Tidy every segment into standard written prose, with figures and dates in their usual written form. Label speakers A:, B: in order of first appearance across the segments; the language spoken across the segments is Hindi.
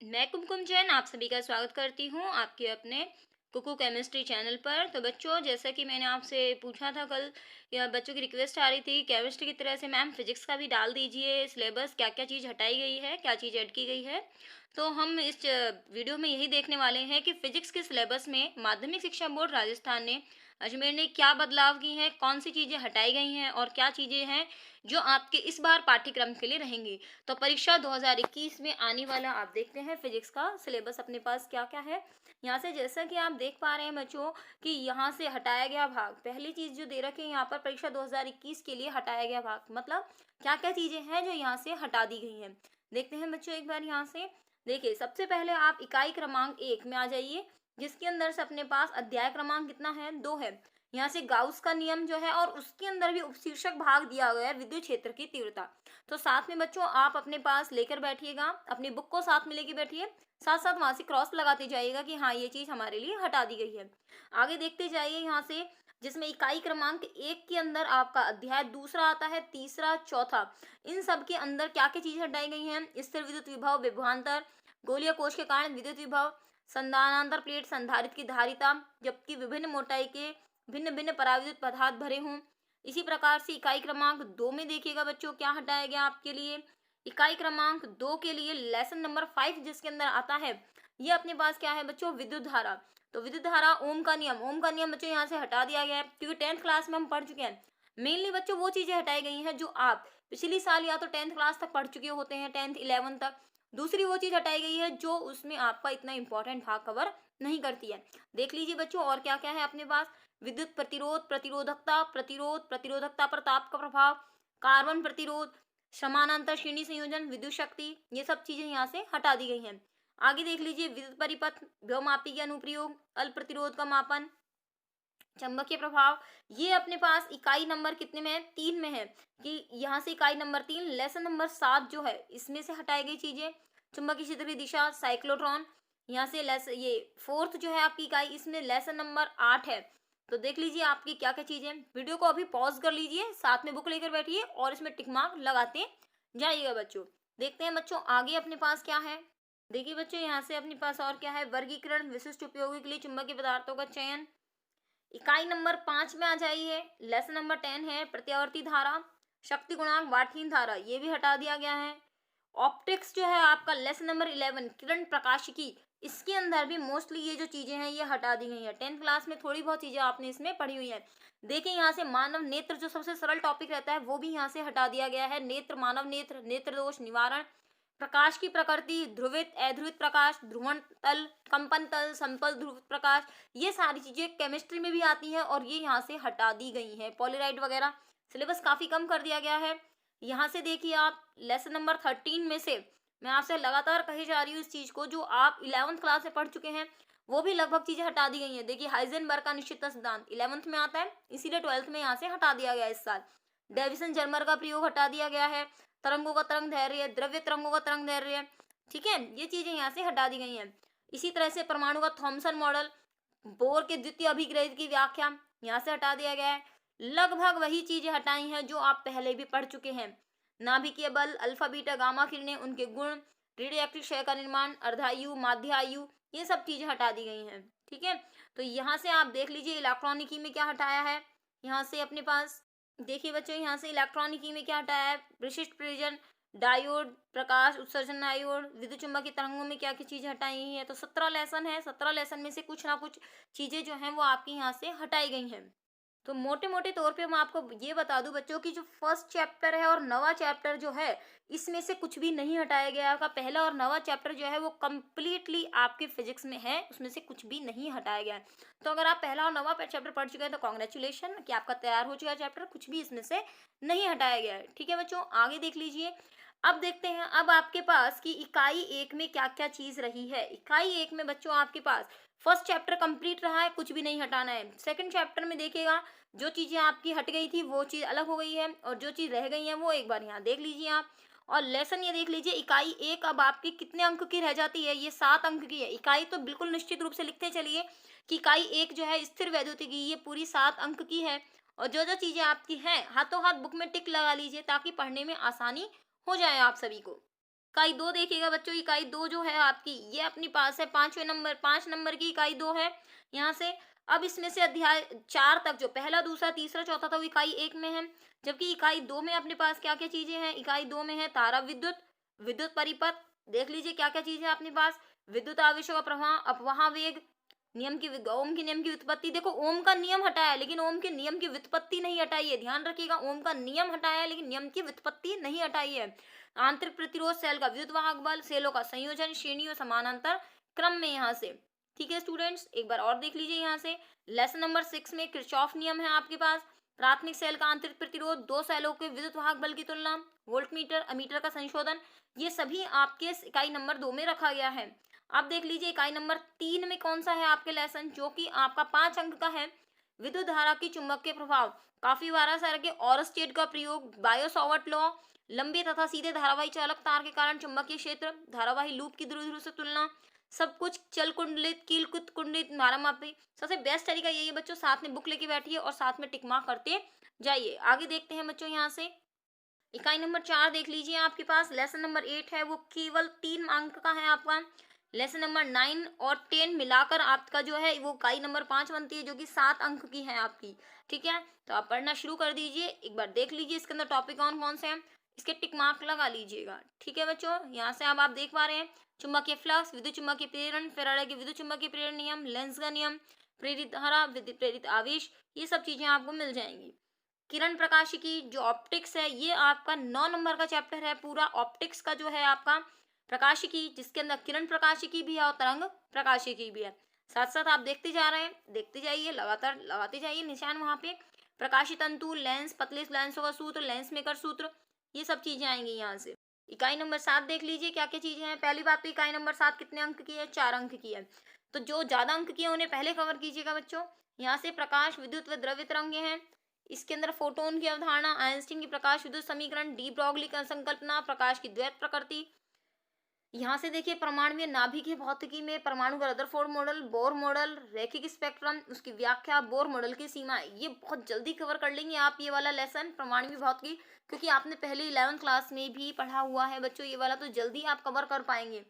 A: मैं कुमकुम जैन आप सभी का स्वागत करती हूँ आपके अपने कुकू केमिस्ट्री चैनल पर। तो बच्चों, जैसा कि मैंने आपसे पूछा था कल, या बच्चों की रिक्वेस्ट आ रही थी केमिस्ट्री की तरह से मैम फिजिक्स का भी डाल दीजिए सिलेबस, क्या क्या चीज़ हटाई गई है, क्या चीज़ ऐड की गई है। तो हम इस वीडियो में यही देखने वाले हैं कि फिजिक्स के सिलेबस में माध्यमिक शिक्षा बोर्ड राजस्थान ने, अजमेर ने क्या बदलाव की हैं, कौन सी चीज़ें हटाई गई हैं और क्या चीज़ें हैं जो आपके इस बार पाठ्यक्रम के लिए रहेंगी। तो परीक्षा 2021 में आने वाला आप देखते हैं फिजिक्स का सिलेबस अपने पास क्या क्या है। यहाँ से जैसा कि आप देख पा रहे हैं बच्चों कि यहाँ से हटाया गया भाग, पहली चीज जो दे रखे हैं यहाँ पर परीक्षा 2021 के लिए हटाया गया भाग, मतलब क्या क्या चीजें हैं जो यहाँ से हटा दी गई हैं। देखते हैं बच्चों एक बार यहाँ से। देखिए, सबसे पहले आप इकाई क्रमांक 1 में आ जाइए, जिसके अंदर से अपने पास अध्याय क्रमांक कितना है, 2 है। यहाँ से गाउस का नियम जो है और उसके अंदर भी उपशीर्षक भाग दिया गया है विद्युत क्षेत्र की तीव्रता। तो साथ में बच्चों आप अपने पास लेकर बैठिएगा, अपनी बुक को साथ में लेके बैठिए, साथ साथ वहां से क्रॉस लगाते जाइएगा कि हाँ ये चीज हमारे लिए हटा दी गई है। आगे देखते जाइए यहाँ से, जिसमें इकाई क्रमांक 1 के अंदर आपका अध्याय दूसरा आता है, तीसरा, चौथा, इन सब के अंदर क्या क्या चीजें हटाई गई हैं। स्थिर विद्युत विभव, विभवांतर, गोलीय कोश के कारण विद्युत विभव, संधानांतर प्लेट संधारित्र की धारिता, जबकि विभिन्न मोटाई के भिन्न भिन्न पराविद्युत पदार्थ भरे हों। इसी प्रकार से इकाई क्रमांक 2 में देखिएगा बच्चों क्या हटाया गया आपके लिए। इकाई क्रमांक 2 के लिए लेसन नंबर 5 जिसके अंदर आता है, ये अपने पास क्या है बच्चों, विद्युत धारा। तो विद्युत धारा, ओम का नियम, ओम का नियम बच्चों यहाँ से हटा दिया गया है, क्योंकि 10th क्लास में हम पढ़ चुके हैं। मेनली बच्चों वो चीजें हटाई गई हैं जो आप पिछली साल या तो 10th क्लास तक पढ़ चुके होते हैं, 10th 11th तक। दूसरी वो चीज हटाई गई है जो उसमें आपका इतना इंपॉर्टेंट भाग कवर नहीं करती है। देख लीजिए बच्चों और क्या क्या है अपने पास। विद्युत प्रतिरोध, प्रतिरोधकता, प्रतिरोध, प्रतिरोधकता पर ताप का प्रभाव, कार्बन प्रतिरोध, समानांतर श्रेणी संयोजन, विद्युत शक्ति, ये सब चीजें यहाँ से हटा दी गई हैं। आगे देख लीजिए, विद्युत परिपथ, व्यवमापी के अनुप्रयोग, अल्प प्रतिरोध का मापन, चंबकीय प्रभाव, ये अपने पास इकाई नंबर कितने में है, 3 में है। कि यहाँ से इकाई नंबर 3, लेसन नंबर 7 जो है इसमें से हटाई गई चीजें। चुंबकीय क्षेत्र की दिशा, साइक्लोट्रॉन, यहाँ से लेस ये फोर्थ जो है आपकी इकाई, इसमें लेसन नंबर 8 है। तो देख लीजिए आपकी क्या क्या चीजें। वीडियो को अभी पॉज कर लीजिए, साथ में बुक लेकर बैठिए और इसमें टिक मार्क लगाते जाइएगा बच्चों। देखते हैं बच्चों आगे अपने पास क्या है। देखिए बच्चों यहाँ से अपने पास और क्या है, वर्गीकरण, विशिष्ट उपयोगी के लिए चुंबकीय पदार्थों का चयन। इकाई नंबर 5 में आ जाइए, लेसन नंबर 10 है प्रत्यावर्ती धारा, शक्ति गुणांक, वाटहीन धारा, ये भी हटा दिया गया है। ऑप्टिक्स जो है आपका लेसन नंबर 11, किरण प्रकाशिकी, इसके अंदर भी मोस्टली ये जो चीजें हैं ये हटा दी गई हैं। 10th क्लास में थोड़ी बहुत चीजें आपने इसमें पढ़ी हुई है। देखिए यहाँ से मानव नेत्र जो सबसे सरल टॉपिक रहता है वो भी यहाँ से हटा दिया गया है। नेत्र, मानव नेत्र, नेत्र दोष निवारण, प्रकाश की प्रकृति, ध्रुवित, अध्रुवित प्रकाश, ध्रुवण तल, कंपन तल, समतल ध्रुवित प्रकाश, ये सारी चीजें केमिस्ट्री में भी आती हैं और ये यहाँ से हटा दी गई हैं। पॉलीराइड वगैरह सिलेबस काफी कम कर दिया गया है। यहाँ से देखिए आप लेसन नंबर 13 में से मैं आपसे लगातार कही जा रही हूँ इस चीज को, जो आप 11th क्लास में पढ़ चुके हैं वो भी लगभग चीजें हटा दी गई हैं। देखिए हाइजेनबर्ग का निश्चितता सिद्धांत 11th में आता है, इसीलिए 12th में यहाँ से हटा दिया गया इस साल। डेविसन जर्मर का प्रयोग हटा दिया गया है। तरंगों का तरंग धैर्य, द्रव्य तरंगों का तरंग धैर्य, ठीक है, ये चीजें यहाँ से हटा दी गई हैं। इसी तरह से परमाणु का थॉमसन मॉडल, बोर के द्वितीय अभिग्रहित की व्याख्या, यहाँ से हटा दिया गया है। लगभग वही चीजें हटाई हैं जो आप पहले भी पढ़ चुके हैं। नाभिकीय बल, अल्फा बीटा गामा किरणें, उनके गुण, रेडियोएक्टिव क्षय का निर्माण, अर्धायु, माध्यायु, ये सब चीजें हटा दी गई हैं। ठीक है, तो यहाँ से आप देख लीजिए इलेक्ट्रॉनिकी में क्या हटाया है। यहाँ से अपने पास देखिए बच्चों, यहाँ से इलेक्ट्रॉनिकी में क्या हटाया है, विशिष्ट प्रयोजन, डायोड, प्रकाश उत्सर्जन डायोड, विद्युत चुम्बकीय तरंगों में क्या क्या चीजें हटाई है। तो 17 लेसन है, 17 लेसन में से कुछ ना कुछ चीजें जो हैं वो आपकी यहाँ से हटाई गई हैं। तो मोटे मोटे तौर पे मैं आपको ये बता दूं बच्चों की, जो फर्स्ट चैप्टर है और नवा चैप्टर जो है इसमें से कुछ भी नहीं हटाया गया है। पहला और नवा चैप्टर जो है वो कम्प्लीटली आपके फिजिक्स में है, उसमें से कुछ भी नहीं हटाया गया है। तो अगर आप पहला और नवा चैप्टर पढ़ चुके हैं तो कॉन्ग्रेचुलेशन कि आपका तैयार हो चुका है चैप्टर, कुछ भी इसमें से नहीं हटाया गया है। ठीक है बच्चों, आगे देख लीजिए। अब देखते हैं अब आपके पास की इकाई 1 में क्या क्या चीज रही है। इकाई 1 में बच्चों आपके पास फर्स्ट चैप्टर कंप्लीट रहा है, कुछ भी नहीं हटाना है। सेकंड चैप्टर में देखिएगा जो चीजें आपकी हट गई थी वो चीज अलग हो गई है, और जो चीज रह गई है वो एक बार यहाँ देख लीजिए आप। और लेसन ये देख लीजिए, इकाई 1 अब आपकी कितने अंक की रह जाती है, ये 7 अंक की है। इकाई तो बिल्कुल निश्चित रूप से लिखते चलिए कि इकाई 1 जो है स्थिर वैद्युति की, ये पूरी 7 अंक की है। और जो जो चीजें आपकी हैं हाथों हाथ बुक में टिक लगा लीजिए ताकि पढ़ने में आसानी हो जाए आप सभी को। इकाई 2 देखिएगा बच्चों, इकाई 2 जो है आपकी ये अपने पास है 5 नंबर की इकाई 2 है यहाँ से। अब इसमें से अध्याय 4 तक जो पहला, दूसरा, तीसरा, चौथा था वो इकाई 1 में है, जबकि इकाई 2 में अपने पास क्या-क्या चीजें हैं। इकाई 2 में है तारा विद्युत, विद्युत परिपथ, देख लीजिए क्या-क्या चीजें हैं अपने पास, विद्युत आवेशों का प्रवाह, अपवाह वेग, ओम के नियम की व्युत्पत्ति। देखो ओम का नियम हटाया लेकिन ओम के नियम की व्युत्पत्ति नहीं हटाई है, ध्यान रखिएगा। ओम का नियम हटाया है लेकिन नियम की व्युत्पत्ति नहीं हटाई है। आंतरिक प्रतिरोध, सेल का विद्युत वाहक बल, सेलों का संयोजन, श्रेणी और समानांतर क्रम में यहाँ से। ठीक है स्टूडेंट्स, एक बार और देख लीजिए यहाँ से। लेसन नंबर 6 में किरचॉफ नियम है आपके पास। प्राथमिक सेल का आंतरिक प्रतिरोध, दो सेलों के विद्युत वाहक बल की तुलना, वोल्टमीटर, अमीटर का संशोधन, ये सभी आपके इकाई नंबर 2 में रखा गया है। अब देख लीजिए इकाई नंबर 3 में कौन सा है आपके लेसन, जो कि आपका 5 अंक का है। विद्युत धारा की चुंबकीय प्रभाव, काफी बार सर के और स्टेट का प्रयोग, बायो सॉवर्ट लॉ, लंबे तथा सीधे धारावाही चालक तार के कारण चुंबकीय क्षेत्र, धारावाही लूप की ध्रुव ध्रुव से तुलना, सब कुछ चल कुंडलित, कील कुंडलित, मारामापी। सबसे बेस्ट तरीका यही है बच्चों, साथ में बुक लेके बैठिए और साथ में टिक मार्क करते जाइए। आगे देखते हैं बच्चों यहाँ से इकाई नंबर 4 देख लीजिए आपके पास। लेसन नंबर 8 है वो केवल 3 अंक का है आपका। लेसन नंबर 9 और 10 मिलाकर आपका जो है वो इकाई नंबर 5 बनती है, जो कि 7 अंक की है आपकी। ठीक है, तो आप पढ़ना शुरू कर दीजिए। एक बार देख लीजिए इसके अंदर टॉपिक कौन कौन से हैं, इसके टिक मार्क लगा लीजिएगा। ठीक है बच्चों, यहाँ से अब आप देख पा रहे हैं चुंबकीय फ्लक्स, विद्युत चुम्बकीय प्रेरण, फैराडे के विद्युत चुम्बकीय प्रेरण नियम, लेंस का नियम, प्रेरित धारा, विद्युत प्रेरित आवेश, ये सब चीजें आपको मिल जाएंगी। किरण प्रकाशिकी जो ऑप्टिक्स है, ये आपका 9 नंबर का चैप्टर है पूरा ऑप्टिक्स का जो है आपका। प्रकाशिकी जिसके अंदर किरण प्रकाशिकी भी है और तरंग प्रकाशिकी भी है। साथ साथ आप देखते जा रहे हैं, देखते जाइए, लगातार लगाते जाइए निशान वहां पे। प्रकाशी तंतु, लेंस, पतले लेंसों का सूत्र, लेंस मेकर सूत्र, ये सब चीजें आएंगी यहाँ से। इकाई नंबर 7 देख लीजिए क्या क्या चीजें हैं। पहली बात तो इकाई नंबर 7 कितने अंक की है, 4 अंक की है। तो जो ज्यादा अंक की है उन्हें पहले कवर कीजिएगा बच्चों। यहाँ से प्रकाश, विद्युत व द्रव्य तरंगे हैं। इसके अंदर फोटोन की अवधारणा, आइंस्टीन की प्रकाश विद्युत समीकरण, डी ब्रॉगली का संकल्पना, प्रकाश की द्वैत प्रकृति। यहाँ से देखिए परमाणु नाभिकीय भौतिकी में परमाणु का रदरफोर्ड मॉडल, बोर मॉडल, रैखिक स्पेक्ट्रम, उसकी व्याख्या, बोर मॉडल की सीमा, ये बहुत जल्दी कवर कर लेंगे आप ये वाला लेसन परमाणु भौतिकी, क्योंकि आपने पहले 11th क्लास में भी पढ़ा हुआ है बच्चों ये वाला, तो जल्दी आप कवर कर पाएंगे।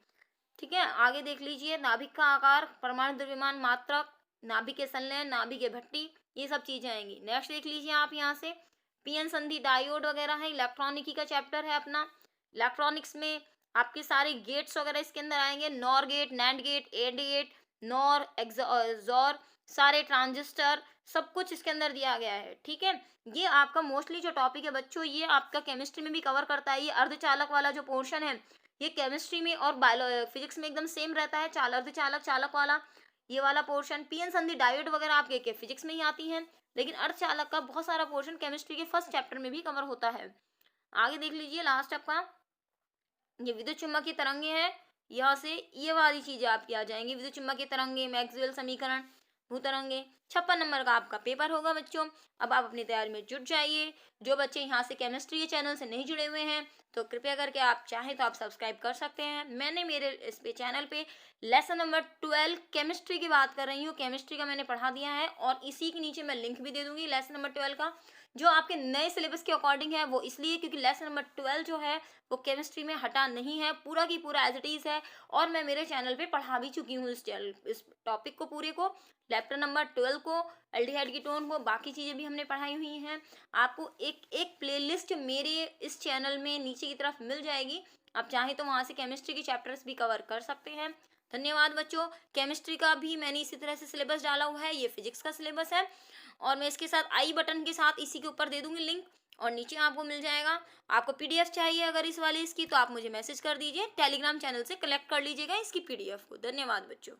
A: ठीक है, आगे देख लीजिए नाभिक का आकार, परमाणु द्रव्यमान मात्रक, नाभिक के संलयन, नाभिक के भट्टी, ये सब चीजें आएंगी। नेक्स्ट देख लीजिए आप यहाँ से पीएन संधि, डायोड वगैरह है। इलेक्ट्रॉनिकी का चैप्टर है अपना। इलेक्ट्रॉनिक्स में आपके सारे गेट्स वगैरह इसके अंदर आएंगे, NOR gate, NAND gate, AND gate, NOR, XOR, सारे ट्रांजिस्टर, सब कुछ इसके अंदर दिया गया है। ठीक है, ये आपका मोस्टली जो टॉपिक है बच्चों, ये आपका केमिस्ट्री में भी कवर करता है। ये अर्धचालक वाला जो पोर्शन है, ये केमिस्ट्री में और फिजिक्स में एकदम सेम रहता है। अर्धचालक, चालक वाला ये वाला पोर्शन, पीएन संधि, डायोड वगैरह आपके के फिजिक्स में ही आती है, लेकिन अर्धचालक का बहुत सारा पोर्शन केमिस्ट्री के फर्स्ट चैप्टर में भी कवर होता है। आगे देख लीजिए लास्ट आपका ये विद्युत चुम्बकीय तरंगे हैं। यहाँ से ये वाली चीजें आपकी आ जाएंगी, विद्युत चुम्बकीय तरंगे, मैक्सवेल समीकरण, भूतरंगे। 56 नंबर का आपका पेपर होगा बच्चों। अब आप अपनी तैयारी में जुट जाइए। जो बच्चे यहाँ से केमिस्ट्री के चैनल से नहीं जुड़े हुए हैं तो कृपया करके आप चाहें तो आप सब्सक्राइब कर सकते हैं। मैंने मेरे इस पे चैनल पे लेसन नंबर 12 केमिस्ट्री की बात कर रही हूँ, केमिस्ट्री का मैंने पढ़ा दिया है, और इसी के नीचे मैं लिंक भी दे दूंगी लेसन नंबर 12 का, जो आपके नए सिलेबस के अकॉर्डिंग है। वो इसलिए क्योंकि लेसन नंबर 12 जो है वो केमिस्ट्री में हटा नहीं है, पूरा की पूरा एज इट इज है, और मैं मेरे चैनल पे पढ़ा भी चुकी हूँ इस टॉपिक को पूरे को, चैप्टर नंबर 12 को, एल्डिहाइड कीटोन को, बाकी चीजें भी हमने पढ़ाई हुई हैं। आपको एक एक प्लेलिस्ट मेरे इस चैनल में नीचे की तरफ मिल जाएगी, आप चाहें तो वहां से केमिस्ट्री के चैप्टर्स भी कवर कर सकते हैं। धन्यवाद बच्चों। केमिस्ट्री का भी मैंने इसी तरह से सिलेबस डाला हुआ है, ये फिजिक्स का सिलेबस है, और मैं इसके साथ आई बटन के साथ इसी के ऊपर दे दूंगी लिंक, और नीचे आपको मिल जाएगा। आपको पीडीएफ चाहिए अगर इस वाली इसकी, तो आप मुझे मैसेज कर दीजिए, टेलीग्राम चैनल से कलेक्ट कर लीजिएगा इसकी पीडीएफ को। धन्यवाद बच्चों।